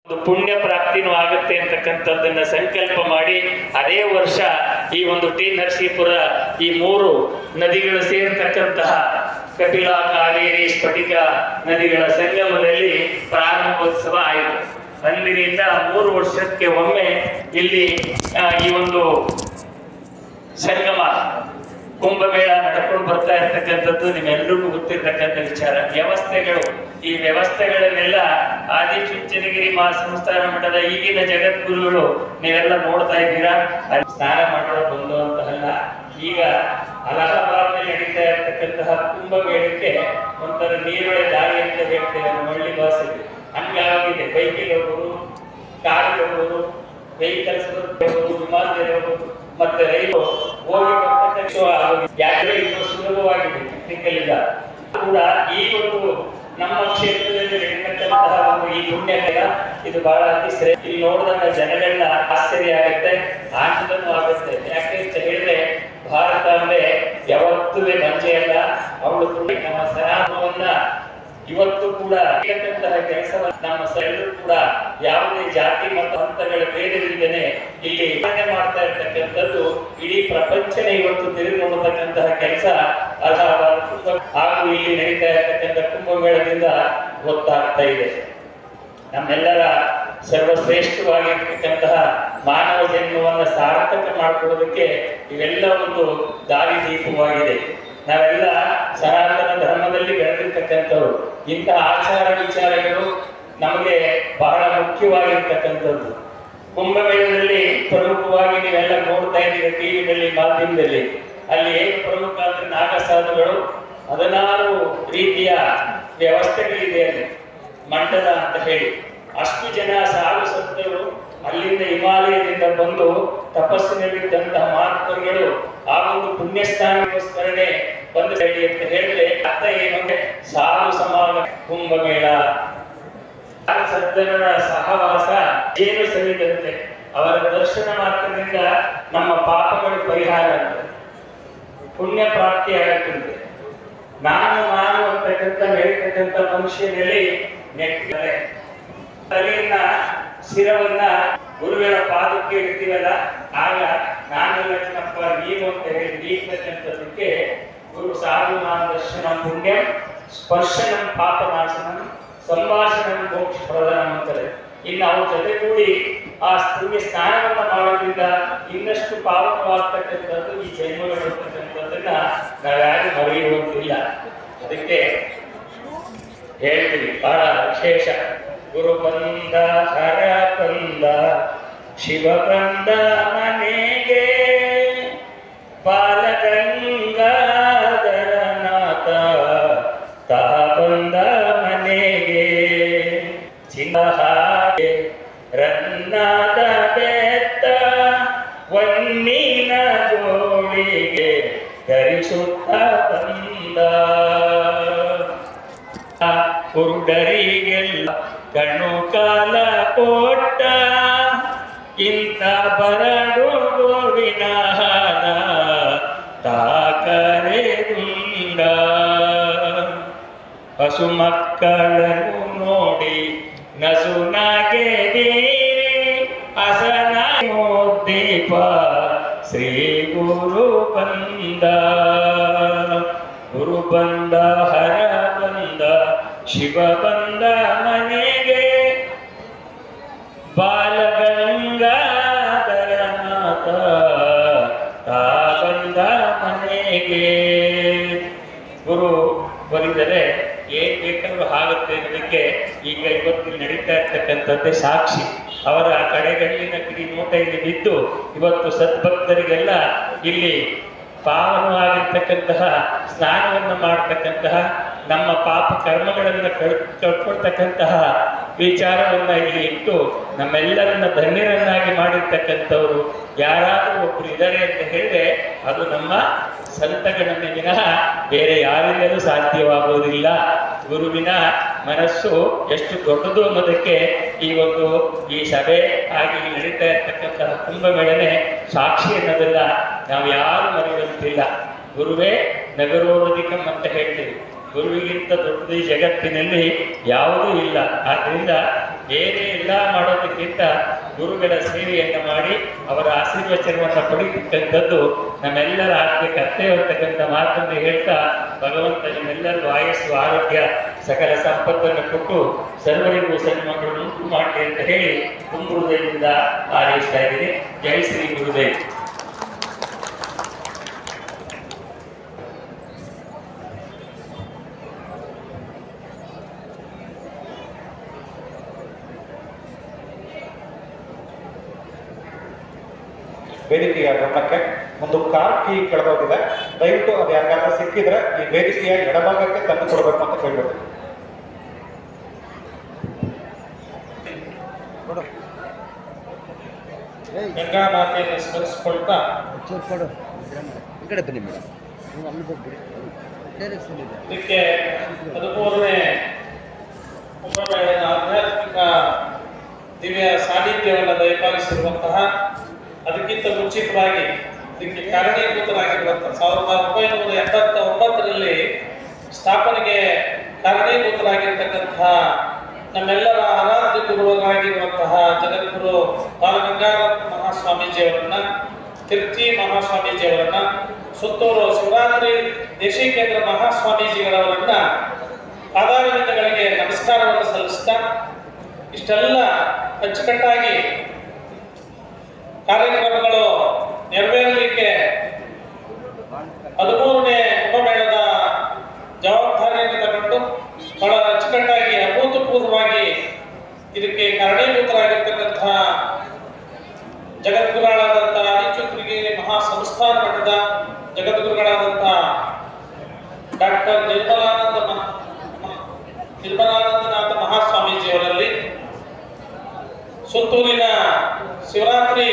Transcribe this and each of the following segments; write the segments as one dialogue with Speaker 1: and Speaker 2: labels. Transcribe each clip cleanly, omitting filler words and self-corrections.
Speaker 1: ಪುಣ್ಯ ಪ್ರಾಪ್ತಿನೂ ಆಗುತ್ತೆ ಅಂತಕ್ಕಂಥದ್ದನ್ನ ಸಂಕಲ್ಪ ಮಾಡಿ ಅದೇ ವರ್ಷ ಈ ಒಂದು ಟಿ ನರಸೀಪುರ ಈ 3 ನದಿಗಳು ಸೇರ್ತಕ್ಕಂತಹ ಕಪಿಲ, ಕಾವೇರಿ, ಸ್ಫಟಿಕ ನದಿಗಳ ಸಂಗಮದಲ್ಲಿ ಪ್ರಾರಂಭೋತ್ಸವ ಆಯಿತು. ಅಂದಿನಿಂದ 3 ವರ್ಷಕ್ಕೆ ಒಮ್ಮೆ ಇಲ್ಲಿ ಈ ಒಂದು ಸಂಗಮ ಕುಂಭಮೇಳ ನಡ್ಕೊಂಡು ಬರ್ತಾ ಇರ್ತಕ್ಕಂಥದ್ದು ನಿಮ್ಮೆಲ್ಲರಿಗೂ ಗೊತ್ತಿರ್ತಕ್ಕಂಥ ವಿಚಾರ. ಈ ವ್ಯವಸ್ಥೆಗಳನ್ನೆಲ್ಲ ಆದಿಚುಂಚನಗಿರಿ ಮಹಾಸಂಸ್ಥಾನ ಮಠದ ಈಗಿನ ಜಗದ್ಗುರುಗಳು ನೀವೆಲ್ಲ ನೋಡ್ತಾ ಇದ್ದೀರಾ. ಅಲ್ಲಿ ಸ್ನಾನ ಮಾಡೋದು ಬಂದು ಅಂತಲ್ಲ, ಈಗ ಅಲಹಾಬಾದ್ನಲ್ಲಿ ನಡೀತಾ ಇರ್ತಕ್ಕಂತಹ ಕುಂಭಮೇಳಕ್ಕೆ ಒಂಥರ ನೀರೊಳೆ ದಾರಿ ಅಂತ ಹೇಳ್ತೇವೆ ನಮ್ಮ ಹಳ್ಳಿ ಭಾಷೆಗೆ. ಹಂಗಾಗಿದೆ. ಬೈಕಿಗೆ ಹೋಗೋದು, ಕಾರಿಗೆ ಹೋಗೋದು, ವೆಹಿಕಲ್ಸ್ ಹೋಗೋದು, ವಿಮಾನದಲ್ಲಿ ಹೋಗೋದು, ಮತ್ತೆ ರೈಲು ಹೋಗಿ ಯಾಕಂದ್ರೆ ಇದು ಸುಲಭವಾಗಿದೆ ಟೆಕ್ನಿಕಲ್ ಇಲ್ಲ ಕೂಡ. ಈ ಒಂದು ನಮ್ಮ ಕ್ಷೇತ್ರದಲ್ಲಿ ನಡೀತಕ್ಕಂತಹ ಒಂದು ಈ ಪುಣ್ಯಕರ ಇದು ಬಹಳ ಅತಿ ಶ್ರೇಷ್ಠ. ಇಲ್ಲಿ ನೋಡಿದಾಗ ಜನಗಳನ್ನ ಆಶ್ಚರ್ಯ ಆಗುತ್ತೆ, ಆನಂದನೂ ಆಗುತ್ತೆ. ಯಾಕೆ ಅಂತ ಹೇಳಿದ್ರೆ ಭಾರತ ಅಂದ್ರೆ ಯಾವತ್ತೂ ಬಂಜೆಯಲ್ಲ. ಅವಳು ನಮ್ಮ ಸನಾತನವನ್ನ ಇವತ್ತು ಕೂಡ ಕೆಲಸವನ್ನು ನಮ್ಮ ಎಲ್ಲರೂ ಕೂಡ ಯಾವುದೇ ಜಾತಿ ಮತ್ತು ಹಂತಗಳ ಭೇದವಿಲ್ಲದೆ ಇಲ್ಲಿ ಮಾಡ್ತಾ ಇರ್ತಕ್ಕಂಥದ್ದು ಇಡೀ ಪ್ರಪಂಚನೇ ಇವತ್ತು ತಿರುಗಿ ನೋಡತಕ್ಕಂತಹ ಕೆಲಸ ಹಾಗೂ ಇಲ್ಲಿ ನಡೀತಾ ಇರ್ತಕ್ಕಂಥ ಕುಂಭಮೇಳದಿಂದ ಗೊತ್ತಾಗ್ತಾ ಇದೆ. ನಮ್ಮೆಲ್ಲರ ಸರ್ವಶ್ರೇಷ್ಠವಾಗಿರ್ತಕ್ಕಂತಹ ಮಾನವ ಜನ್ಮವನ್ನು ಸಾರ್ಥಕ ಮಾಡಿಕೊಡೋದಕ್ಕೆ ಇವೆಲ್ಲ ಒಂದು ದಾರಿದೀಪವಾಗಿದೆ. ನಾವೆಲ್ಲ ಸನಾತನ ಧರ್ಮದಲ್ಲಿ ಬೆಳೆದಿರ್ತಕ್ಕಂಥವ್ರು. ಇಂತಹ ಆಚಾರ ವಿಚಾರಗಳು ನಮಗೆ ಬಹಳ ಮುಖ್ಯವಾಗಿರ್ತಕ್ಕಂಥದ್ದು. ಕುಂಭಮೇಳದಲ್ಲಿ ಪ್ರಮುಖವಾಗಿ ನೀವೆಲ್ಲ ನೋಡ್ತಾ ಇದ್ದೀರಿ ಟಿವಿನಲ್ಲಿ, ಮಾಧ್ಯಮದಲ್ಲಿ. ಅಲ್ಲಿ ಏನು ಪ್ರಮುಖ ಅಂದ್ರೆ ನಾಗಸಾಧುಗಳು 16 ರೀತಿಯ ವ್ಯವಸ್ಥೆಗಳಿದೆ ಅಲ್ಲಿ ಮಂಡಲ ಅಂತ ಹೇಳಿ. ಅಷ್ಟು ಜನ ಸಾಧು ಸಂತರು ಅಲ್ಲಿಂದ ಹಿಮಾಲಯದಿಂದ ಬಂದು ತಪಸ್ಸಿನಲ್ಲಿದ್ದಂತಹ ಮಹಾತ್ಮರುಗಳು ಆ ಒಂದು ಪುಣ್ಯಸ್ಥಾನಕ್ಕೋಸ್ಕರನೇ ಬಂದು ಹೇಳಿ ಅಂತ ಹೇಳಿದ್ರೆ ಅರ್ಥ ಏನು? ಸಾಧು ಸಮಾಗಮ ಕುಂಭಮೇಳ. ಸಜ್ಜನರ ಸಹವಾಸ ಏನು ಸರಿದಂತೆ ಅವರ ದರ್ಶನ ಮಾತ್ರದಿಂದ ನಮ್ಮ ಪಾಪಗಳು ಪರಿಹಾರ ಆಗುತ್ತೆ, ಪುಣ್ಯ ಪ್ರಾಪ್ತಿ ಆಗುತ್ತದೆ. ನಾನು ಅಂತಕ್ಕಂಥ ಹೇಳ್ತಕ್ಕಂಥ ಮನುಷ್ಯನಲ್ಲಿ ನೆಟ್ಟಿದ್ದಾರೆ. ತಲೆಯನ್ನ ಶಿರವನ್ನ ಗುರುಗಳ ಪಾದಕ್ಕೆ ಇಡ್ತೀವಲ್ಲ, ಆಗ ನಾನು ಲಕ್ಷ್ಮಪ್ಪ ನೀವು ಅಂತ ಹೇಳಿ ನೀಡ್ತಕ್ಕಂಥದಕ್ಕೆ ಗುರು ಸಾಧು ದರ್ಶನ ಪುಣ್ಯ ಸ್ಪರ್ಶನಂ ಪಾಪನಾಶನಂ ಸಂಭಾಷಣಂ ಮೋಕ್ಷ ಪ್ರಧಾನ ಅಂತಾರೆ. ಇನ್ನು ಅವ್ರ ಜೊತೆಗೂಡಿ ಆ ಪುಣ್ಯ ಸ್ನಾನವನ್ನ ಮಾಡೋದ್ರಿಂದ ಇನ್ನಷ್ಟು ಪಾವನವಾಗ್ತಕ್ಕಂಥದ್ದು ಈ ಜನ್ಮಗಳು ಇರ್ತಕ್ಕಂಥದ್ದನ್ನ ನಾವ್ಯಾರು ಮರೆಯುವಂತಿಲ್ಲ. ಅದಕ್ಕೆ ಹೇಳ್ತೀವಿ ಬಹಳ ವಿಶೇಷ. ಗುರು ಬಂದ, ಹರ ಬಂದ, ಶಿವ ಬಂದ ಮನೆಗೆ, ಬಾಲಗಂಗಾಧರನಾಥ ತಾ ಬಂದ ಮನೆಗೆ, ಚಿನ್ನಹಾಗೆ ರನ್ನಾದ ಬೆತ್ತ ವನ್ನಿನ ಜೋಳಿಗೆ ಧರಿಸುತ್ತ ಬಂದ. ಕುರುಡರಿಗೆಲ್ಲ ಕಣ್ಣು ಕಾಲ ಕೊಟ್ಟ, ಇಂಥ ಬರಡು ಗೋವಿನ ಹಾನ ತಾಕರೆದುಂಡ. ಹಸು ಮಕ್ಕಳನ್ನು ನೋಡಿ ನಸು ನಗೆದಿ ಹಸನ ದೀಪ ಶ್ರೀ ಗುರು ಬಂದ. ಗುರು ಬಂದ, ಹರ ಬಂದ, ಶಿವ ಬಂದ ಮನೆಗೆ, ಬಾಲಗಂಗಾಧರನಾಥ ತಾ ಬಂದ ಮನೆಗೆ. ಗುರು ಬರಿದರೆ ಏನ್ ಬೇಕಾದ್ರೂ ಆಗುತ್ತೆ ಅನ್ನೋದಕ್ಕೆ ಈಗ ಇವತ್ತು ನಡೀತಾ ಇರ್ತಕ್ಕಂಥದ್ದೇ ಸಾಕ್ಷಿ. ಅವರ ಕಡೆಗಣ್ಣಿನ ಕಿಡಿ ನೋಟ ಇಲ್ಲಿ ಬಿದ್ದು ಇವತ್ತು ಸದ್ಭಕ್ತರಿಗೆಲ್ಲ ಇಲ್ಲಿ ಪಾವನವಾಗಿರ್ತಕ್ಕಂತಹ ಸ್ನಾನವನ್ನು ಮಾಡತಕ್ಕಂತಹ, ನಮ್ಮ ಪಾಪ ಕರ್ಮಗಳನ್ನು ಕಳ್ಕೊಳ್ತಕ್ಕಂತಹ ವಿಚಾರವನ್ನ ಇಲ್ಲಿ ಇಟ್ಟು ನಮ್ಮೆಲ್ಲರನ್ನ ಧನ್ಯರನ್ನಾಗಿ ಮಾಡಿರ್ತಕ್ಕಂಥವ್ರು ಯಾರಾದರೂ ಒಬ್ರು ಇದ್ದಾರೆ ಅಂತ ಹೇಳಿದ್ರೆ ಅದು ನಮ್ಮ ಸಂತಗಳನ್ನೇ ವಿನಃ ಬೇರೆ ಯಾರಿಂದಲೂ ಸಾಧ್ಯವಾಗುವುದಿಲ್ಲ. ಗುರುವಿನ ಮನಸ್ಸು ಎಷ್ಟು ದೊಡ್ಡದು ಅನ್ನೋದಕ್ಕೆ ಈ ಸಭೆ ಆಗಿ ನಡೀತಾ ಇರ್ತಕ್ಕಂತಹ ಕುಂಭಮೇಳನೆ ಸಾಕ್ಷಿ ಅನ್ನೋದನ್ನ ನಾವು ಯಾರು ಮರೆಯುವಂತಿಲ್ಲ. ಗುರುವೇ ನಗರೋಧಿಕಂ ಅಂತ ಹೇಳ್ತೀವಿ. ಗುರುವಿಗಿಂತ ದೊಡ್ಡದು ಈ ಜಗತ್ತಿನಲ್ಲಿ ಯಾವುದೂ ಇಲ್ಲ. ಆದ್ದರಿಂದ ಬೇರೆ ಎಲ್ಲ ಮಾಡೋದಕ್ಕಿಂತ ಗುರುಗಳ ಸೇವೆಯನ್ನು ಮಾಡಿ ಅವರ ಆಶೀರ್ವಚನವನ್ನು ಪಡೆಯತಕ್ಕಂಥದ್ದು ನಮ್ಮೆಲ್ಲರ ಆದ್ಯ ಕರ್ತವ್ಯ ಅಂತಕ್ಕಂಥ ಮಾತನ್ನು ಹೇಳ್ತಾ ಭಗವಂತ ನಿಮ್ಮೆಲ್ಲರಿಗೂ ಆಯಸ್ಸು ಆರೋಗ್ಯ ಸಕಲ ಸಂಪತ್ತನ್ನು ಕೊಟ್ಟು ಸರ್ವರಿಗೂ ಸನ್ಮಾನಗಳು ಉಂಟು ಮಾಡಲಿ ಅಂತ ಹೇಳಿ ಹೃದಯದಿಂದ ಹಾರೈಸ್ತಾ ಇದ್ದೀನಿ. ಜೈ ಶ್ರೀ ಗುರುದೇವ್.
Speaker 2: ವೇದಿಕೆಯ ಗಮನಕ್ಕೆ ಒಂದು ಕಾರ್ ಕೀ ಕಳೆದೋಗಿದೆ. ದಯವಿಟ್ಟು ಅದು ಯಾರಿಗಾದ್ರೂ ಸಿಕ್ಕಿದ್ರೆ ಈ ವೇದಿಕೆಯ ಎಡಭಾಗಕ್ಕೆ ತಂದು ಕೊಡಬೇಕು ಅಂತ ಕೇಳಬೇಕು. ಗಂಗಾ ಮಾತೆಯನ್ನು ಸ್ಮರಿಸಿಕೊಳ್ತಾ ಇದಕ್ಕೆ 13ನೇ ಕುಂಭಮೇಳದ ಆಧ್ಯಾತ್ಮಿಕ ದಿವ್ಯ ಸಾನ್ನಿಧ್ಯವನ್ನು ದಯಪಾಲಿಸಿರುವಂತಹ, ಅದಕ್ಕಿಂತ ಮುಂಚಿತವಾಗಿ ಇದಕ್ಕೆ ಕಾರಣೀಭೂತರಾಗಿರುವಂತಹ 1989ರಲ್ಲಿ ಸ್ಥಾಪನೆಗೆ ಕಾರಣೀಭೂತರಾಗಿರ್ತಕ್ಕಂತಹ ನಮ್ಮೆಲ್ಲರ ಆರಾಧ್ಯ ಗುರುವರಾಗಿರುವಂತಹ ಜಗದ್ಗುರು ಬಾಲಗಂಗಾಧರ ಮಹಾಸ್ವಾಮೀಜಿಯವರನ್ನ, ತಿರುಚಿ ಮಹಾಸ್ವಾಮೀಜಿಯವರನ್ನ, ಸುತ್ತೂರು ಶಿವರಾತ್ರಿ ದೇಶೀಕೇಂದ್ರ ಮಹಾಸ್ವಾಮೀಜಿಗಳವರನ್ನ ಪಾದಾರವಿಂದಗಳಿಗೆ ನಮಸ್ಕಾರವನ್ನು ಸಲ್ಲಿಸ್ತಾ, ಇಷ್ಟೆಲ್ಲ ಅಚ್ಚುಕಟ್ಟಾಗಿ ಕಾರ್ಯಕ್ರಮಗಳು ನೆರವೇರಲಿಕ್ಕೆ 13ನೇ ಕುಂಭಮೇಳದ ಜವಾಬ್ದಾರಿಯನ್ನು ತಗೊಂಡು ಬಹಳ ಅಚ್ಚುಕಟ್ಟಾಗಿ ಅಭೂತಪೂರ್ವವಾಗಿ ಇದಕ್ಕೆ ಕಾರಣೀಭೂತರಾಗಿರ್ತಕ್ಕಂತಹ ಜಗದ್ಗುರುಗಳಾದಂತಹ ಆದಿಚುಂಚನಗಿರಿ ಮಹಾ ಸಂಸ್ಥಾನ ಮಠದ ಜಗದ್ಗುರುಗಳಾದಂತಹ ಡಾಕ್ಟರ್ ನಿರ್ಮಲಾನಂದನಾಥ ಮಹಾಸ್ವಾಮೀಜಿಯವರಲ್ಲಿ, ಸುತ್ತೂರಿನ ಶಿವರಾತ್ರಿ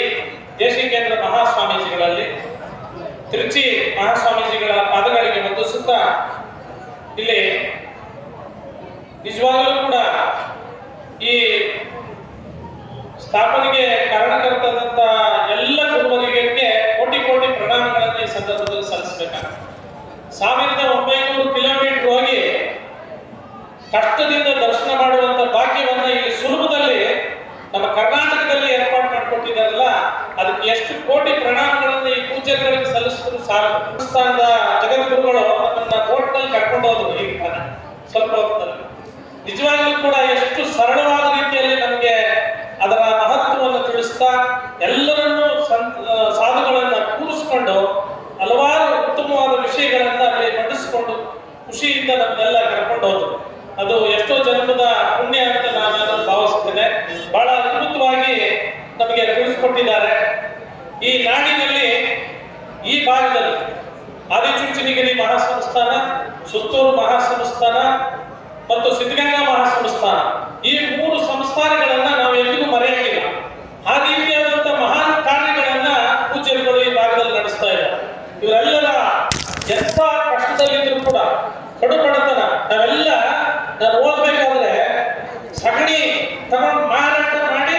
Speaker 2: ದೇಶಿಕೇಂದ್ರ ಮಹಾಸ್ವಾಮೀಜಿಗಳಲ್ಲಿ, ತಿರುಚಿ ಮಹಾಸ್ವಾಮೀಜಿಗಳ ಪಾದಗಳಿಗೆ ವಂದಿಸುತ್ತಾ, ಇಲ್ಲಿ ನಿಜವಾಗಲೂ ಕೂಡ ಈ ಸ್ಥಾಪನೆಗೆ ಕಾರಣಕರ್ತದಂತ ಎಲ್ಲ ಗುರುವರಿಗೆ ಕೋಟಿ ಕೋಟಿ ಪ್ರಣಾಮಗಳನ್ನು ಈ ಸಂದರ್ಭದಲ್ಲಿ ಸಲ್ಲಿಸಬೇಕಾಗುತ್ತೆ. 1900 ಕಿಲೋಮೀಟರ್ ಹೋಗಿ ಕಷ್ಟದಿಂದ ದರ್ಶನ ಮಾಡುವಂತ ಭಾಗ್ಯವನ್ನ ಇಲ್ಲಿ ಸುಲಭದಲ್ಲಿ ನಮ್ಮ ಕರ್ನಾಟಕದಲ್ಲಿ ಏರ್ಪಾಡು ಮಾಡಿಕೊಟ್ಟಿದ್ದಾರಲ್ಲ, ಅದಕ್ಕೆ ಎಷ್ಟು ಕೋಟಿ ಪ್ರಣಾಮಗಳನ್ನು ಈ ಪೂಜೆಗಳಿಗೆ ಸಲ್ಲಿಸಿದ್ರು ಸಾಲದು. ಹಿಂದೂಸ್ತಾನದ ಜಗದ್ಗುರುಗಳು ನಮ್ಮನ್ನ ಬೋಟ್ನಲ್ಲಿ ಕರ್ಕೊಂಡು ಹೋದ್ರು. ಈಗ ಸ್ವಲ್ಪ ಹೊತ್ತಲ್ಲಿ ನಿಜವಾಗ್ಲೂ ಕೂಡ ಎಷ್ಟು ಸರಳವಾದ ರೀತಿಯಲ್ಲಿ ನಮಗೆ ಅದರ ಮಹತ್ವವನ್ನು ತಿಳಿಸ್ತಾ, ಎಲ್ಲರನ್ನೂ ಸಾಧುಗಳನ್ನ ಕೂರಿಸಿಕೊಂಡು ಹಲವಾರು ಉತ್ತಮವಾದ ವಿಷಯಗಳನ್ನ ಅಲ್ಲಿ ಮಂಡಿಸಿಕೊಂಡು ಖುಷಿಯಿಂದ ನಮ್ಮನ್ನೆಲ್ಲ ಕರ್ಕೊಂಡು ಹೋದ್ರು. ಅದು ಎಷ್ಟೋ ಜನ್ಮದ ಪುಣ್ಯ ಅಂತ ನಾನು ಭಾವಿಸ್ತೇನೆ. ಬಹಳ ಅದ್ಭುತವಾಗಿ ನಮಗೆ ತಿಳಿಸಿಕೊಟ್ಟಿದ್ದಾರೆ. ಈ ನಾಡಿನಲ್ಲಿ ಈ ಭಾಗದಲ್ಲಿ ಆದಿಚುಂಚನಗಿರಿ ಮಹಾಸಂಸ್ಥಾನ, ಸುತ್ತೂರು ಮಹಾಸಂಸ್ಥಾನ ಮತ್ತು ಸಿದ್ಧಗಂಗಾ ಮಹಾಸಂಸ್ಥಾನ, ಈ 3 ಸಂಸ್ಥಾನಗಳನ್ನ ನಾವು ಎಂದಿಗೂ ಮರೆಯಂಗಿಲ್ಲ. ಆ ರೀತಿಯಾದಂತಹ ಮಹಾನ್ ಕಾರ್ಯಗಳನ್ನ ಪೂಜ್ಯರುಗಳು ಈ ಭಾಗದಲ್ಲಿ ನಡೆಸ್ತಾ ಇದ್ದಾರೆ. ಇವರೆಲ್ಲರ ಎಂತ ಕಷ್ಟದಲ್ಲಿದ್ರು ಕೂಡ ಕಡುಬಡತನ, ನಾವೆಲ್ಲ ನಾನು ಓದ್ಬೇಕಾದ್ರೆ ಸಗಣಿ ತಗೊಂಡು ಮಾರಾಟ ಮಾಡಿ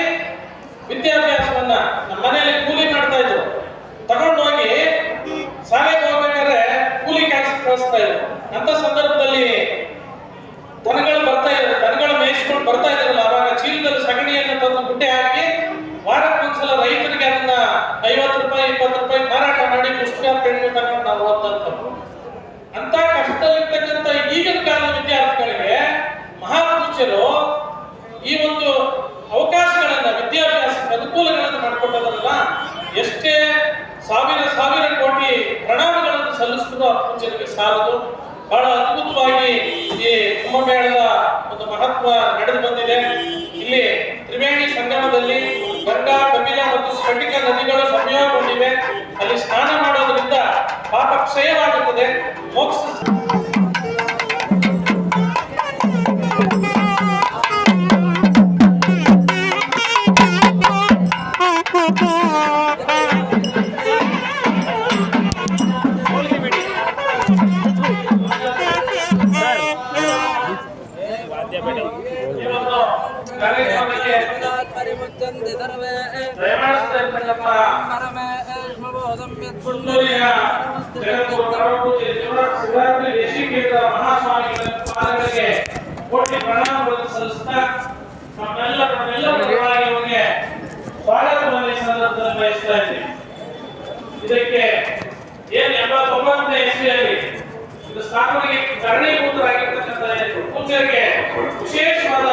Speaker 2: ವಿದ್ಯಾಭ್ಯಾಸವನ್ನ ನಮ್ಮ ಮನೆಯಲ್ಲಿ ಕೂಲಿ ಮಾಡ್ತಾ ಇದ್ರು. ತಗೊಂಡು ಹೋಗಿ ಶಾಲೆಗೆ ಹೋಗ್ಬೇಕಾದ್ರೆ ಕೂಲಿ ಕೆಲಸ ಕಳಿಸ್ತಾ ಇದ್ರು. ಅಂತ ಸಂದರ್ಭದಲ್ಲಿ ದನಗಳು ಬರ್ತಾ ಇದ್ರು, ದನಗಳು ಮೇಯಿಸ್ಕೊಂಡು ಬರ್ತಾ ಇದ್ರಲ್ಲ, ಅವಾಗ ಚೀಲದಲ್ಲಿ ಸಗಣಿಯನ್ನು ತಂದು ಗುಡ್ಡೆ ಹಾಕಿ ವಾರಕ್ಕೊಂದ್ಸಲ ರೈತರಿಗೆ ಅದನ್ನ 50 ರೂಪಾಯಿ 20 ರೂಪಾಯಿ ಮಾರಾಟ ಮಾಡಿ ಪುಸ್ತಕ ಪೆನ್ನು ತಗೊಂಡು ನಾವು ಓದ್ತಂಥವ್ರು. ಅಂತ ಕಷ್ಟದಲ್ಲಿರ್ತಕ್ಕಂಥ ಈಗಿನ ಕಾಲದ ವಿದ್ಯಾರ್ಥಿಗಳಿಗೆ ಮಹಾಪೂಜ್ಯರು ಈ ಒಂದು ಅವಕಾಶಗಳನ್ನ, ವಿದ್ಯಾಭ್ಯಾಸಕ್ಕೆ ಅನುಕೂಲಗಳನ್ನು ಮಾಡಿಕೊಟ್ಟದಲ್ಲ, ಎಷ್ಟೇ ಸಾವಿರ ಕೋಟಿ ಪ್ರಣಾಮಗಳನ್ನು ಸಲ್ಲಿಸಿದ್ರು ಆ ಪೂಜ್ಯರಿಗೆ ಸಾಲದು. ಬಹಳ ಅದ್ಭುತವಾಗಿ ಈ ಕುಂಭಮೇಳದ ಒಂದು ಮಹತ್ವ ನಡೆದು ಬಂದಿದೆ. ಇಲ್ಲಿ ತ್ರಿವೇಣಿ ಸಂಗಮದಲ್ಲಿ ಗಂಗಾ, ಕಪಿಲ ಮತ್ತು ಸ್ಫಟಿಕ ನದಿಗಳು ಸಂಯೋಗಗೊಂಡಿವೆ. ಅಲ್ಲಿ ಸ್ನಾನ ಮಾಡೋದ್ರಿಂದ ಪಾಪ ಕ್ಷಯವಾಗುತ್ತದೆ, ಮೋಕ್ಷ. ಮಹಾಸ್ವಾಮಿಗಳ ಪಾದಗಳಿಗೆ ಕೋಟಿ ಪ್ರಣಾಮಗಳನ್ನು ಸಲ್ಲಿಸುತ್ತಾ ನಮ್ಮೆಲ್ಲರ ಪರವಾಗಿ ಅವರಿಗೆ ಸ್ವಾಗತವನ್ನು ಈ ಸಂದರ್ಭದಲ್ಲಿ ಬಯಸ್ತಾ ಇದ್ದೀನಿ. ಇದಕ್ಕೆ ಏನು 89ನೇ ಇಸ್ವಿಯಲ್ಲಿ ಇದು ಸ್ಥಾಪನೆಗೆ ಕಾರಣೀಭೂತರಾಗಿರ್ತಕ್ಕಂಥ ಪೂಜ್ಯರಿಗೆ ವಿಶೇಷವಾದ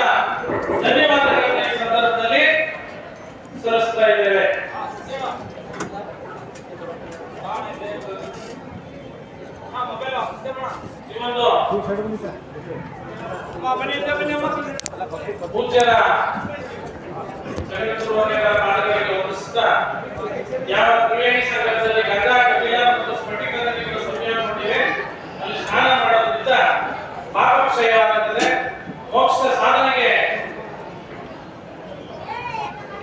Speaker 2: ಧನ್ಯವಾದಗಳನ್ನು ಈ ಸಂದರ್ಭದಲ್ಲಿ ಸಲ್ಲಿಸ್ತಾ ಇದ್ದೇವೆ. ಪೂಜ್ಯರ ಯಾವ ತ್ರಿವೇಣಿ ಸಂಗಮದಲ್ಲಿ ಗಂಗಾ ಕಪಿಲ ಮತ್ತು ಸ್ಫಟಿಕ ನದಿಗಳು ಸಂಯೋಗಗೊಂಡಿವೆ ಅಲ್ಲಿ ಸ್ನಾನ ಮಾಡೋದ್ರಿಂದ ಪಾಪಕ್ಷಯವಾಗುತ್ತದೆ, ಮೋಕ್ಷ ಸಾಧನೆಗೆ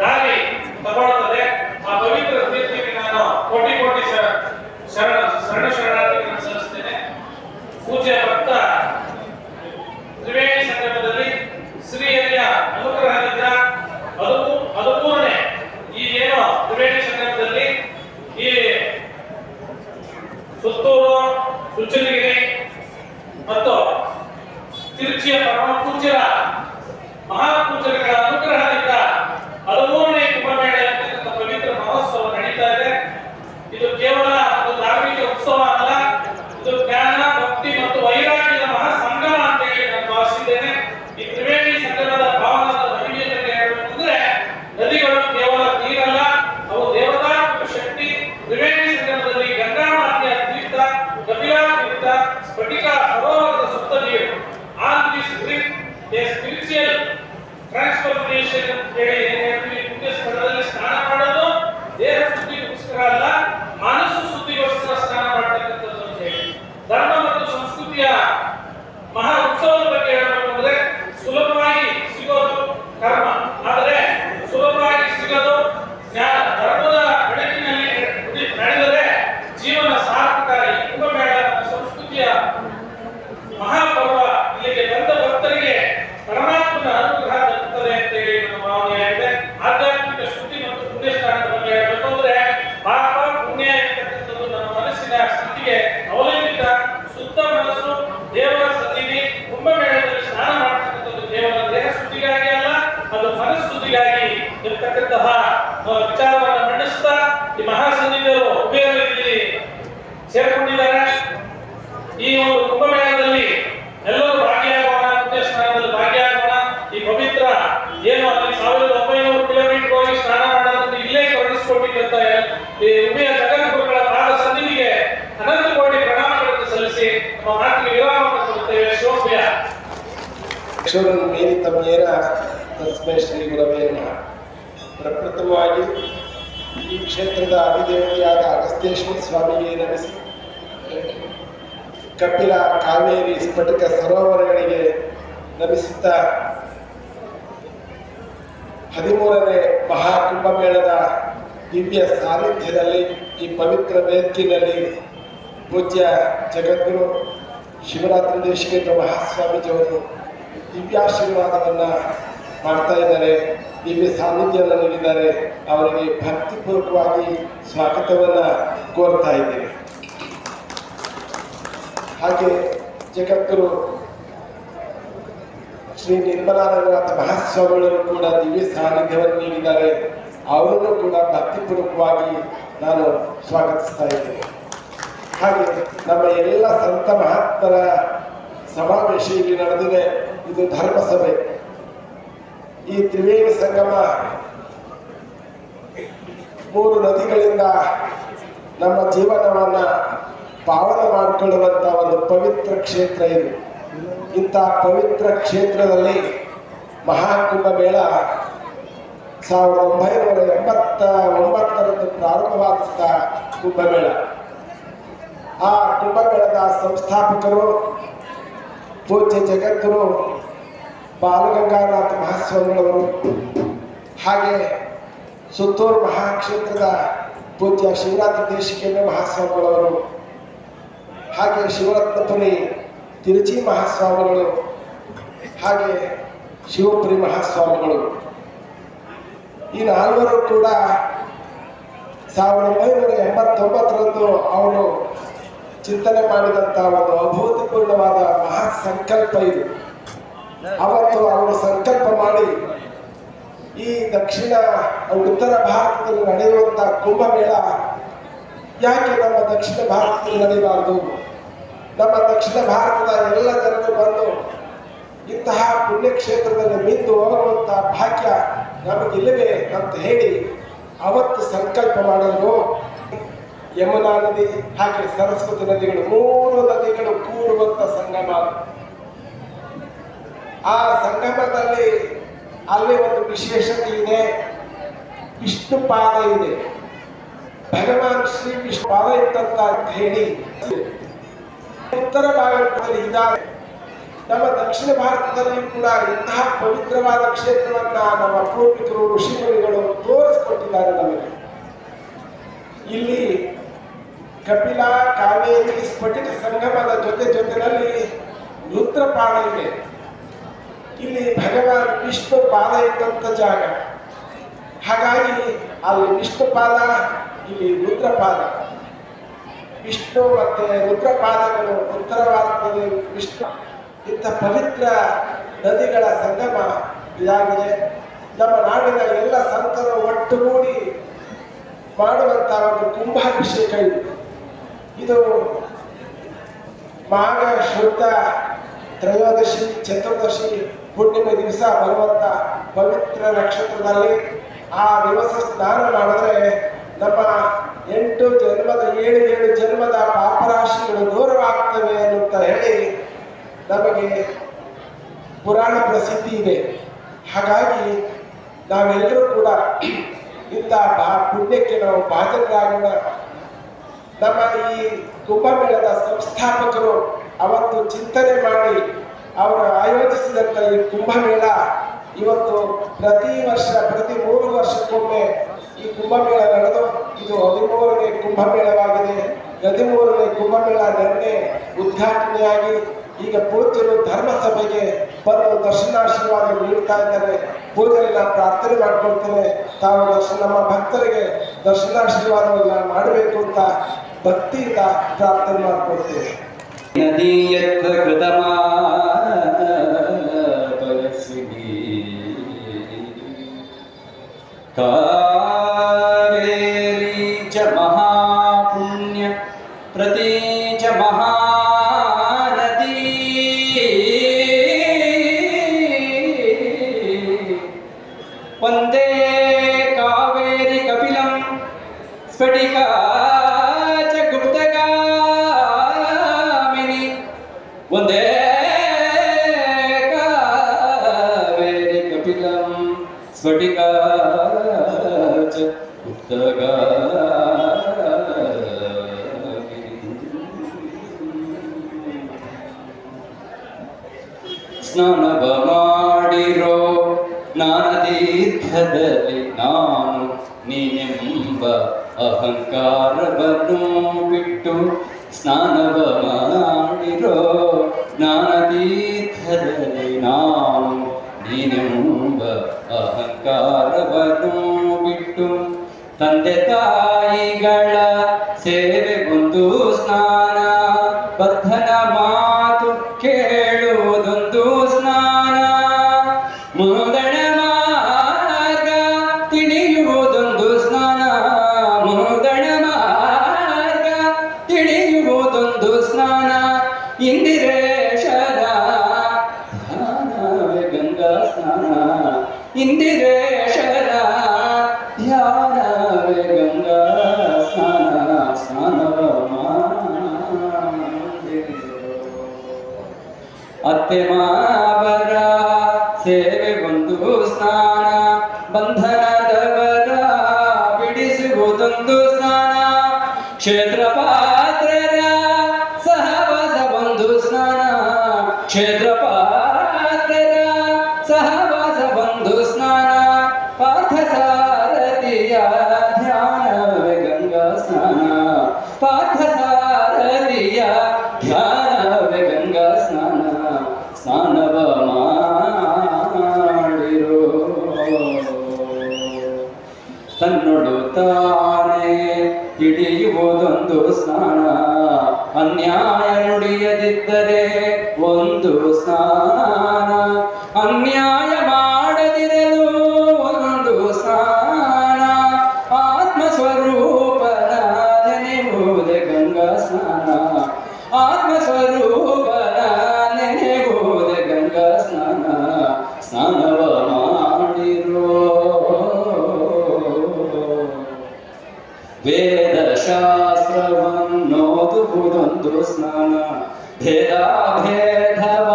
Speaker 2: ದಾರಿ ತಗೊಳ್ಳುತ್ತದೆ. ಆ ಪವಿತ್ರ ತೀರ್ಥಕ್ಕೆ ನಾನು ಕೋಟಿ ಕೋಟಿ ಶರಣಾರ್ಥಿಗಳನ್ನು ಸಲ್ಲಿಸ್ತೇನೆ. ಪೂಜ್ಯ ಭಕ್ತ ತ್ರಿವೇಣಿ ಸಂಗಮದಲ್ಲಿ ಶ್ರೀಹರಿಯ ಅನುಗ್ರಹದಿಂದ 13ನೇ ಈ ಏನು ತ್ರಿವೇಣಿ ಸಂಗಮದಲ್ಲಿ ಈ ಸುತ್ತೂರು, ಸುಚ್ಚಲಗಿರಿ ಮತ್ತು ತಿರುಚಿಯ ಪರಮ ಪೂಜ್ಯರ ಮಹಾಪೂಜ್ಯಗಳ ಅನುಗ್ರಹದಿಂದ 13ನೇ ಕುಂಭಮೇಳ ಎಂಬತಕ್ಕಂಥ ಪವಿತ್ರ ಮಹೋತ್ಸವ ನಡೀತಾ ಇದೆ. ಇದು ಕೇವಲ ಒಂದು ಧಾರ್ಮಿಕ ಉತ್ಸವ ಅಲ್ಲ, ಇದು ಜ್ಞಾನ, ಭಕ್ತಿ ಮತ್ತು ವೈರಾಗ್ಯದ ಮಹಾ ಸಂಗಮ ಅಂತ ಹೇಳಿ ನಾನು ಭಾವಿಸಿದ್ದೇನೆ. ಈ ತ್ರಿವೇಣಿ ಸಂಗಮದ ಭಾವನದ ಮಹಿಮೆಯನ್ನು ಹೇಳಬೇಕಂದ್ರೆ ನದಿಗಳು ಕೇವಲ ನೀರಲ್ಲ, ಅವು ದೇವತಾತ್ಮಕ ಶಕ್ತಿ. ತ್ರಿವೇಣಿ ಸಂಗಮದಲ್ಲಿ ಗಂಗಾ ಮಾತೆಯ ತೀರ್ಥ, ಕಪಿಲಾ ತೀರ್ಥ, ಸ್ಫಟಿಕ ಸರೋವರದ ಸುತ್ತ ನೀರು. All this bring A spiritual transformation ಅಂತ ಹೇಳಿ ಏನ್ ಹೇಳ್ತೀವಿ. ಪುಣ್ಯ ಸ್ಥಳದಲ್ಲಿ ಸ್ನಾನ ಮಾಡೋದು ದೇಹ ಶುದ್ಧಿಗೋಸ್ಕರ ಅಲ್ಲ, ಮನಸ್ಸು ಶುದ್ಧಿಗೋಸ್ಕರ ಸ್ನಾನ ಮಾಡ್ತಕ್ಕಂಥದ್ದು ಅಂತ ಹೇಳಿ. ಧರ್ಮ ಮತ್ತು ಸಂಸ್ಕೃತಿಯ ಮಹಾ ಉತ್ಸವದ ಬಗ್ಗೆ ಹೇಳಬೇಕು ಅಂದ್ರೆ ಸುಲಭವಾಗಿ ಸಿಗೋದು ಕರ್ಮ, ಆದರೆ ಸುಲಭವಾಗಿ ಸಿಗೋದು ಜ್ಞಾನ. ಧರ್ಮದ ಬೆಳಕಿನಲ್ಲಿ ನಡೆದರೆ ಜೀವನ ಸಾರ್ಥಕ. ಈ ಕುಂಭಮೇಳ ಸಂಸ್ಕೃತಿಯ ಮಹಾಪರ್ವ. ಇಲ್ಲಿಗೆ ಬಂದ ಭಕ್ತರಿಗೆ ಪರಮಾತ್ಮನ ಅನುಗ್ರಹ ದಕ್ಕುತ್ತದೆ ಅಂತ ಹೇಳಿ ನಮ್ಮ ಭಾವನೆಯಾಗಿದೆ. ಆಧ್ಯಾತ್ಮಿಕ ಶುದ್ಧಿ ಮತ್ತು ಪುಣ್ಯ ಸ್ಥಾನದ ಬಗ್ಗೆ ಹೇಳಬೇಕು ಅಂದ್ರೆ ಪಾಪ ಪುಣ್ಯ ಎಂಬತಕ್ಕಂಥದ್ದು ನಮ್ಮ ಮನಸ್ಸಿನ ಸ್ಥಿತಿಗೆ ಅವಲಂಬಿತ. ಶುದ್ಧ ಮನಸ್ಸು ದೇವರ ಸನ್ನಿಧಿ. ಕುಂಭಮೇಳದಲ್ಲಿ ಸ್ನಾನ ಮಾಡತಕ್ಕಂಥದ್ದು ಕೇವಲ ದೇಹ ಶುದ್ಧಿಗಾಗಿ ಅಲ್ಲ, ಅದು ಮನಸ್ಸು ಶುದ್ಧಿಗಾಗಿ ಇರತಕ್ಕಂತಹ ವಿಚಾರವನ್ನು ಮಂಡಿಸ್ತಾ ಈ ಮಹಾಸನ್ನಿಧಿಯರು ಉಭಯರು ಇಲ್ಲಿ ಸೇರ್ಕೊಂಡಿದ್ದಾರೆ. ಈ ಒಂದು ಕುಂಭಮೇಳದಲ್ಲಿ ಎಲ್ಲರೂ ಭಾಗಿಯಾಗೋಣ, ಪುಣ್ಯ ಸ್ನಾನದಲ್ಲಿ ಭಾಗಿಯಾಗೋಣ. ಈ ಪವಿತ್ರ ಏನು ಅಲ್ಲಿ 1900 ಕಿಲೋಮೀಟರ್ ಹೋಗಿ ಸ್ನಾನ ಮಾಡೋದನ್ನು ಇಲ್ಲೇ ಕರುಣಿಸಿಕೊಟ್ಟಿದ್ದಂತ ಈ ಉಭಯ ಜಗದ್ಗುರುಗಳ ಪಾದ ಸನ್ನಿಧಿಗೆ ಅನಂತ ಕೋಟಿ ಪ್ರಣಾಮಗಳನ್ನು ಸಲ್ಲಿಸಿ ನಮ್ಮ ಮಾತಿಗೆ ವಿರಾಮವನ್ನು ಕೊಡುತ್ತೇವೆ. ಶೋಭ್ಯ
Speaker 3: ಮೇಲಿತಮೇರ ತಸ್ಮೈ ಶ್ರೀ ಗುರವೇ ನಮಃ. ಪ್ರಪ್ರಥಮವಾಗಿ ಈ ಕ್ಷೇತ್ರದ ಅಧಿದೇವತೆಯಾದ ಅಗಸ್ತ್ಯೇಶ್ವರ ಸ್ವಾಮಿಗೆ ನಮಿಸಿ, ಕಪಿಲ, ಕಾವೇರಿ, ಸ್ಫಟಿಕ ಸರೋವರಗಳಿಗೆ ನಮಿಸುತ್ತಾ 13ನೇ ಮಹಾಕುಂಭಮೇಳದ ದಿವ್ಯ ಸಾನ್ನಿಧ್ಯದಲ್ಲಿ ಈ ಪವಿತ್ರ ವೇದಿಕೆಯಲ್ಲಿ ಪೂಜ್ಯ ಜಗದ್ಗುರು ಶಿವರಾತ್ರಿ ದೇಶಿಕೇಂದ್ರ ಮಹಾಸ್ವಾಮೀಜಿಯವರು ದಿವ್ಯಾಶೀರ್ವಾದವನ್ನು ಮಾಡ್ತಾ ಇದ್ದಾರೆ, ದಿವ್ಯ ಸಾನ್ನಿಧ್ಯವನ್ನು ನೀಡಿದ್ದಾರೆ. ಅವರಿಗೆ ಭಕ್ತಿಪೂರ್ವಕವಾಗಿ ಸ್ವಾಗತವನ್ನು ಕೋರ್ತಾ ಇದ್ದೇವೆ. ಹಾಗೆ ಜಗದ್ಗುರು ಶ್ರೀ ನಿರ್ಮಲಾನಂದನಾಥ ಮಹಾಸ್ವಾಮಿಗಳು ಕೂಡ ದಿವ್ಯ ಸಾನ್ನಿಧ್ಯವನ್ನು ನೀಡಿದ್ದಾರೆ. ಅವರನ್ನು ಕೂಡ ಭಕ್ತಿಪೂರ್ವಕವಾಗಿ ನಾನು ಸ್ವಾಗತಿಸ್ತಾ ಇದ್ದೇನೆ. ಹಾಗೆ ನಮ್ಮ ಎಲ್ಲ ಸಂತ ಮಹಾತ್ಮರ ಸಮಾವೇಶ ಇಲ್ಲಿ ನಡೆದಿದೆ. ಇದು ಧರ್ಮಸಭೆ. ಈ ತ್ರಿವೇಣಿ ಸಂಗಮ 3 ನದಿಗಳಿಂದ ನಮ್ಮ ಜೀವನವನ್ನ ಪಾವನ ಮಾಡಿಕೊಳ್ಳುವಂತ ಒಂದು ಪವಿತ್ರ ಕ್ಷೇತ್ರ ಇದು. ಇಂಥ ಪವಿತ್ರ ಕ್ಷೇತ್ರದಲ್ಲಿ ಮಹಾಕುಂಭಮೇಳ 1989ರಂದು ಪ್ರಾರಂಭವಾದ ಕುಂಭಮೇಳ. ಆ ಕುಂಭಮೇಳದ ಸಂಸ್ಥಾಪಕರು ಪೂಜ್ಯ ಜಗದ್ಗುರು ಬಾಲಗಂಗಾಧರ ಮಹಾಸ್ವಾಮಿಗಳವರು, ಹಾಗೆ ಸುತ್ತೂರು ಮಹಾಕ್ಷೇತ್ರದ ಪೂಜ್ಯ ಶಿವರಾತ್ರಿ ದೇಶಿಕೇಂದ್ರ ಮಹಾಸ್ವಾಮಿಗಳವರು, ಹಾಗೆ ಶಿವರತ್ನಪುರಿ ತಿರುಚಿ ಮಹಾಸ್ವಾಮಿಗಳು, ಹಾಗೆ ಶಿವಪುರಿ ಮಹಾಸ್ವಾಮಿಗಳು. ಈ 4 ಕೂಡ 1989ರಂದು ಅವರು ಚಿಂತನೆ ಮಾಡಿದಂಥ ಒಂದು ಅಭೂತಪೂರ್ಣವಾದ ಮಹಾ ಸಂಕಲ್ಪ ಇದು. ಅವತ್ತು ಅವರು ಸಂಕಲ್ಪ ಮಾಡಿ ಈ ದಕ್ಷಿಣ ಉತ್ತರ ಭಾರತದಲ್ಲಿ ನಡೆಯುವಂತಹ ಕುಂಭಮೇಳ ಯಾಕೆ ನಮ್ಮ ದಕ್ಷಿಣ ಭಾರತದಲ್ಲಿ ನಡೆಯಬಾರದು? ನಮ್ಮ ದಕ್ಷಿಣ ಭಾರತದ ಎಲ್ಲ ಜನರು ಬಂದು ಇಂತಹ ಪುಣ್ಯಕ್ಷೇತ್ರದಲ್ಲಿ ಮಿಂದು ಹೋಗುವಂತಹ ಭಾಗ್ಯ ನಮಗಿಲ್ಲವೇ ಅಂತ ಹೇಳಿ ಅವತ್ತು ಸಂಕಲ್ಪ ಮಾಡಿದ್ರು. ಯಮುನಾ ನದಿ ಹಾಗೆ ಸರಸ್ವತಿ ನದಿಗಳು, 3 ನದಿಗಳು ಕೂಡುವಂತ ಸಂಗಮ. ಆ ಸಂಗಮದಲ್ಲಿ ಅಲ್ಲಿ ಒಂದು ವಿಶೇಷತೆ ಇದೆ, ವಿಷ್ಣು ಪಾದ ಇದೆ. ಭಗವಾನ್ ಶ್ರೀ ವಿಷ್ಣು ಪಾದ ಇತ್ತಂತ ಹೇಳಿ ಉತ್ತರ ಭಾರತದಲ್ಲಿ ಇದ್ದಾರೆ. ನಮ್ಮ ದಕ್ಷಿಣ ಭಾರತದಲ್ಲಿ ಕೂಡ ಇಂತಹ ಪವಿತ್ರವಾದ ಕ್ಷೇತ್ರವನ್ನ ನಮ್ಮ ಪೂರ್ವಿಕರು ಋಷಿಮುನಿಗಳು ತೋರಿಸಿಕೊಟ್ಟಿದ್ದಾರೆ ನಮಗೆ. ಇಲ್ಲಿ ಕಪಿಲ, ಕಾವೇರಿ, ಸ್ಫಟಿಕ ಸಂಗಮದ ಜೊತೆಯಲ್ಲಿ ರುದ್ರಪಾದ ಇದೆ. ಇಲ್ಲಿ ಭಗವಾನ್ ವಿಷ್ಣು ಪಾದ ಇದ್ದಂತ ಜಾಗ. ಹಾಗಾಗಿ ಅಲ್ಲಿ ವಿಷ್ಣು ಪಾದ, ಇಲ್ಲಿ ರುದ್ರಪಾದ. ವಿಷ್ಣು ಮತ್ತೆ ರುದ್ರಪಾದಗಳು ಉತ್ತರ ಭಾರತದಲ್ಲಿ ವಿಷ್ಣು ಇಂಥ ಪವಿತ್ರ ನದಿಗಳ ಸಂಗಮ ಇದಾಗಿದೆ. ನಮ್ಮ ನಾಡಿನ ಎಲ್ಲ ಸಂತರು ಒಟ್ಟುಗೂಡಿ ಮಾಡುವಂತಹ ಒಂದು ಕುಂಭಾಭಿಷೇಕ ಇದು ಮಾಘ ಶುದ್ಧ ತ್ರಯೋದಶಿ ಚತುರ್ದಶಿ ಹುಣ್ಣಿಮೆ ದಿವಸ ಬರುವಂತ ಪವಿತ್ರ ನಕ್ಷತ್ರದಲ್ಲಿ ಆ ದಿವಸ ಸ್ನಾನ ಮಾಡಿದ್ರೆ ನಮ್ಮ 8 ಜನ್ಮದ 7 ಜನ್ಮದ ಪಾಪರಾಶಿಗಳು ದೂರವಾಗ್ತವೆ ಅಂತ ಹೇಳಿ ನಮಗೆ ಪುರಾಣ ಪ್ರಸಿದ್ಧಿ ಇದೆ. ಹಾಗಾಗಿ ನಾವೆಲ್ಲರೂ ಕೂಡ ಇಂಥ ಪುಣ್ಯಕ್ಕೆ ನಾವು ಭಾಜನರಾಗೋಣ. ನಮ್ಮ ಈ ಕುಂಭಮೇಳದ ಸಂಸ್ಥಾಪಕರು ಅವತ್ತು ಚಿಂತನೆ ಮಾಡಿ ಅವರು ಆಯೋಜಿಸಿದಂಥ ಈ ಕುಂಭಮೇಳ ಇವತ್ತು ಪ್ರತಿ 3 ವರ್ಷಕ್ಕೊಮ್ಮೆ ಈ ಕುಂಭಮೇಳ ನಡೆದು ಇದು 13ನೇ ಕುಂಭಮೇಳವಾಗಿದೆ. 13ನೇ ಕುಂಭಮೇಳ ನಿನ್ನೆ ಉದ್ಘಾಟನೆಯಾಗಿ ಈಗ ಪೂಜ್ಯರು ಧರ್ಮಸಭೆಗೆ ಬಂದು ದರ್ಶನಾಶೀರ್ವಾದ ನೀಡ್ತಾ ಇದ್ದಾರೆ. ಪೂಜೆಯಲ್ಲಿ ಪ್ರಾರ್ಥನೆ ಮಾಡ್ಕೊಳ್ತೇನೆ, ತಾವು ನಮ್ಮ ಭಕ್ತರಿಗೆ ದರ್ಶನಾಶೀರ್ವಾದವನ್ನ ಮಾಡಬೇಕು ಅಂತ ಭಕ್ತಿಯಿಂದ ಪ್ರಾರ್ಥನೆ ಮಾಡ್ಕೊಳ್ತೇವೆ.
Speaker 4: ನದಿಯತ್ರ ಕೃತಮಾ ಕಾವೇರಿ ಚ ಮಹಾಪುಣ್ಯ ಪ್ರತಿ ಚ ಮಹಾನದಿ ವಂದೇ ಕಾವೇರಿ ಕಪಿಲಂ ಸ್ಫಟಿಕಾ ಚ ಗುಪ್ತಗಾಮಿನಿ ವಂದೇ ಕಾವೇರಿ ಕಪಿಲಂ ಸ್ಫಟಿಕಾ ಚ ಗುಪ್ತಗಾಮಿನಿ. ಸ್ನಾನವ ಮಾಡಿರೋ ಜ್ಞಾನತೀರ್ಥದಲ್ಲಿ ನಾನು ನೀನೆಂಬ ಅಹಂಕಾರವನ್ನು ಬಿಟ್ಟು, ಸ್ನಾನವ ಮಾಡಿರೋ ಜ್ಞಾನತೀರ್ಥದಲ್ಲಿ ನಾನು ನೀನೆಂಬ ಅಹಂಕಾರವನ್ನು ಬಿಟ್ಟು, ತಂದೆ ತಾಯಿಗಳ ಸೇವೆಗೊಂದು ಸ್ನಾನ, ಬದ್ಧನ ಮಾತು ಕೇಳುವುದೊಂದು ಸ್ನಾನ, ಮುದಣ ಮಾರ್ಗ ತಿಳಿಯುವುದೊಂದು ಸ್ನಾನ, ಮುದಣ ಮಾರ್ಗ ತಿಳಿಯುವುದೊಂದು ಸ್ನಾನ, ಇಂದಿರೇಶರ ಧ್ಯಾನವೇ ಗಂಗಾ ಸ್ನಾನ, ಇಂದಿರೇಶರ ಧ್ಯಾನವೇ ಗಂಗಾ ಸ್ನಾನ, ಸ್ನಾನವ ಅತ್ತೆ ಮಾವರ ಸೇವೆಗೊಂದು ಸ್ನಾನ, ಬಂಧನದವರ ಬಿಡಿಸುವುದೊಂದು ಸ್ನಾನ, ಕ್ಷೇತ್ರ ಪಾತ್ರರ ಸಹವಾಸ ಒಂದು ಸ್ನಾನ, ಕ್ಷೇತ್ರ ಪಾತ್ರರ ಸಹವಾಸ ಒಂದು ಸ್ನಾನ, ಪಾರ್ಥಸಾರಥಿಯ ಧ್ಯಾನವೇ ಗಂಗಾ ಸ್ನಾನ, ಪಾರ್ಥಸಾರಥಿಯ ಧ್ಯಾನವೇ ಗಂಗಾ ಸ್ನಾನ, ಸ್ನಾನವ ಮಾಡಿರೋ ತನ್ನೊಡು ತಾನೇ ತಿಳಿಯುವುದೊಂದು ಸ್ನಾನ, ಅನ್ಯಾಯ ನುಡಿಯದಿದ್ದರೆ ಒಂದು ಸ್ನಾನ, ಅನ್ಯಾಯ ಮಾಡದಿರಲು ಒಂದು ವೇದ ಶಾಸ್ತ್ರವನ್ನೋದುವುದೊಂದು ಸ್ನಾನ, ಭೇದ ಭೇದವ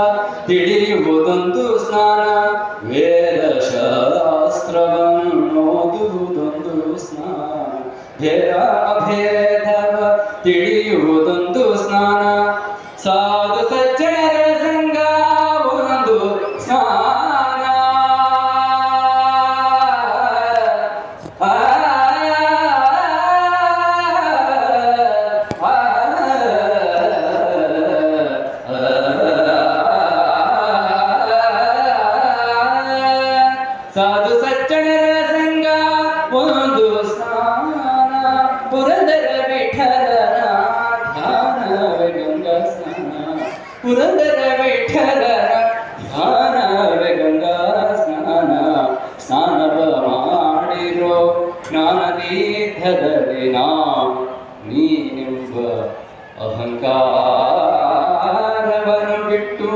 Speaker 4: ತಿಳಿಯುವುದೊಂದು ಸ್ನಾನ, ವೇದ ಶಾಸ್ತ್ರವನ್ನೋದುವುದೊಂದು ಸ್ನಾನ, ಭೇದ ಭೇದವ ತಿಳಿಯುವುದೊಂದು ಸ್ನಾನ, ಸಾಧು ಸಜ್ಜನರ ಸಂಗ ಒಂದು ಸ್ನಾನ. ಸಾಧು ಸಜ್ಜನರ ಸಂಗ ಒಂದು ಸ್ನಾನ, ಪುರಂದರ ವಿಠಲನ ಧ್ಯಾನವೇ ಗಂಗಾ ಸ್ನಾನ, ಪುರಂದರ ವಿಠಲನ ಧ್ಯಾನವೇ ಗಂಗಾ ಸ್ನಾನ. ಸ್ನಾನವ ಮಾಡಿರೋ ಜ್ಞಾನತೀರ್ಥದಲ್ಲಿ ನೀನೆಂಬ ಅಹಂಕಾರವನ್ನು ಬಿಟ್ಟು